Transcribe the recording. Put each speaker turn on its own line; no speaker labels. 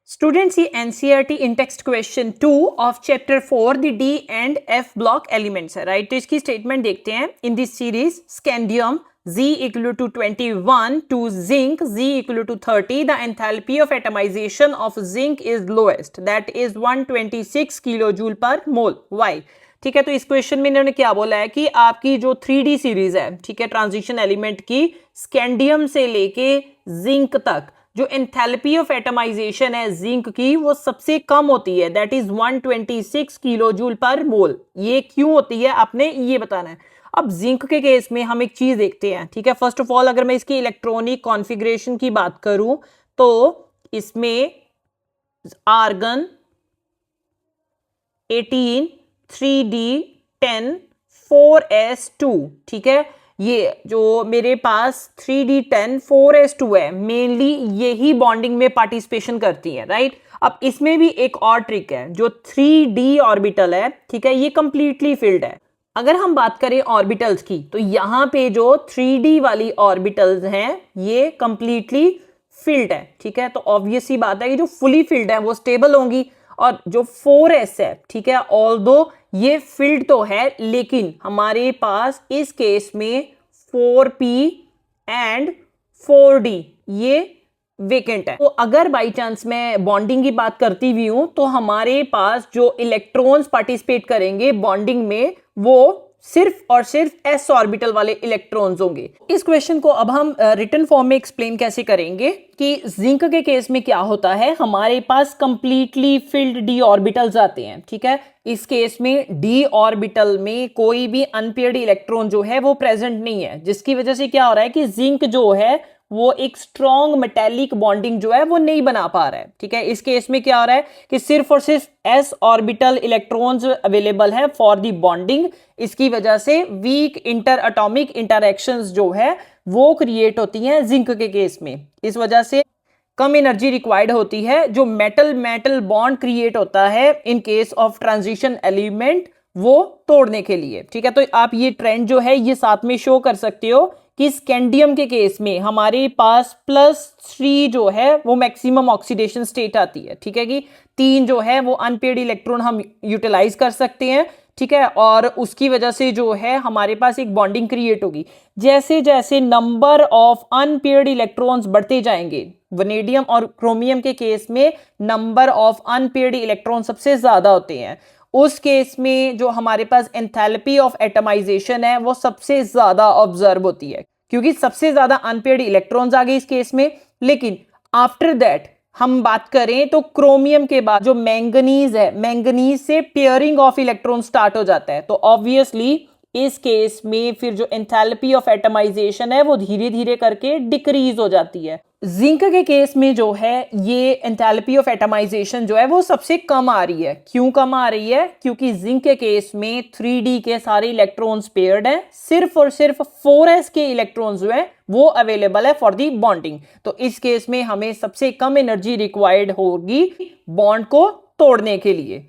Students, see NCERT in text question 2 of chapter 4 the D and F block elements है right. तो इसकी statement देखते हैं। In this series scandium Z equal to 21 to zinc Z equal to 30 the enthalpy of atomization of zinc is lowest that is 126 kilojoule पर मोल। Why? ठीक है, तो इस क्वेश्चन में इन्होंने क्या बोला है कि आपकी जो 3D सीरीज है, ठीक है, ट्रांजिशन एलिमेंट की स्कैंडियम से लेके जिंक तक जो एंथैल्पी ऑफ एटमाइजेशन है जिंक की वो सबसे कम होती है, दैट इज 126 किलोजूल पर मोल। ये क्यों होती है आपने ये बताना है। अब जिंक के केस में हम एक चीज देखते हैं, ठीक है। फर्स्ट ऑफ ऑल अगर मैं इसकी इलेक्ट्रॉनिक कॉन्फ़िगरेशन की बात करूं तो इसमें आर्गन 18 3d10 4s2, ठीक है। ये जो मेरे पास 3d10 4s2 है, मेनली यही बॉन्डिंग में पार्टिसिपेशन करती है, राइट। अब इसमें भी एक और ट्रिक है, जो 3d ऑर्बिटल है, ठीक है, ये कंप्लीटली फिल्ड है। अगर हम बात करें ऑर्बिटल्स की तो यहां पे जो 3d वाली ऑर्बिटल्स हैं ये कंप्लीटली फिल्ड है, ठीक है। तो ऑब्वियस ही बात है कि जो फुली फिल्ड है वो स्टेबल होंगी, और जो 4s है, ठीक है, ऑल्दो ये फिल्ड तो है लेकिन हमारे पास इस केस में 4p एंड 4d ये वेकेंट है। तो अगर बाई चांस मैं बॉन्डिंग की बात करती भी हूं तो हमारे पास जो इलेक्ट्रॉन्स पार्टिसिपेट करेंगे बॉन्डिंग में वो सिर्फ और सिर्फ s ऑर्बिटल वाले इलेक्ट्रॉन्स होंगे। इस क्वेश्चन को अब हम रिटन फॉर्म में एक्सप्लेन कैसे करेंगे कि जिंक के केस में क्या होता है, हमारे पास कंप्लीटली फिल्ड d ऑर्बिटल्स आते हैं, ठीक है। इस केस में d ऑर्बिटल में कोई भी अनपेयर्ड इलेक्ट्रॉन जो है वो प्रेजेंट नहीं है, जिसकी वजह से क्या हो रहा है कि जिंक जो है वो एक स्ट्रॉन्ग मेटेलिक बॉन्डिंग जो है वो नहीं बना पा रहा है, ठीक है। इस केस में क्या हो रहा है कि सिर्फ और सिर्फ s ऑर्बिटल इलेक्ट्रॉन्स अवेलेबल है फॉर दी बॉन्डिंग। इसकी वजह से वीक इंटर एटॉमिक इंटरैक्शंस जो है वो क्रिएट होती हैं जिंक के केस में। इस वजह से कम एनर्जी रिक्वायर्ड होती है, जो मेटल मेटल बॉन्ड क्रिएट होता है in case of transition element वो तोड़ने के लिए, ठीक है। तो आप ये ट्रेंड जो है ये साथ में शो कर सकते हो कि स्कैंडियम के केस में हमारे पास +3 जो है वो मैक्सिमम ऑक्सीडेशन स्टेट आती है, ठीक है, कि 3 जो है वो अनपेयर्ड इलेक्ट्रॉन हम यूटिलाइज कर सकते हैं, ठीक है। और उसकी वजह से जो है हमारे पास एक बॉन्डिंग क्रिएट होगी। जैसे जैसे नंबर ऑफ अनपेयर्ड इलेक्ट्रॉन्स बढ़ते जाएंगे, वनेडियम और क्रोमियम के केस में नंबर ऑफ अनपेयर्ड इलेक्ट्रॉन सबसे ज्यादा होते हैं, उस केस में जो हमारे पास एंथैल्पी ऑफ एटमाइजेशन है वो सबसे ज्यादा ऑब्जर्व होती है, क्योंकि सबसे ज्यादा अनपेयर्ड इलेक्ट्रॉन्स आ गए इस केस में। लेकिन आफ्टर दैट हम बात करें तो क्रोमियम के बाद जो मैंगनीज है, मैंगनीज से पेयरिंग ऑफ इलेक्ट्रॉन स्टार्ट हो जाता है। तो ऑब्वियसली इस केस में फिर जो एंथैल्पी ऑफ एटमाइजेशन है वो धीरे धीरे करके डिक्रीज हो जाती है। जिंक के केस में जो है ये एंथैल्पी ऑफ एटमाइजेशन जो है वो सबसे कम आ रही है। क्यों कम आ रही है? क्योंकि जिंक के केस में 3d के सारे इलेक्ट्रॉन्स पेयर्ड हैं, सिर्फ और सिर्फ 4s के इलेक्ट्रॉन्स जो है वो अवेलेबल है फॉर दी बॉन्डिंग। तो इस केस में हमें सबसे कम एनर्जी रिक्वायर्ड होगी बॉन्ड को तोड़ने के लिए।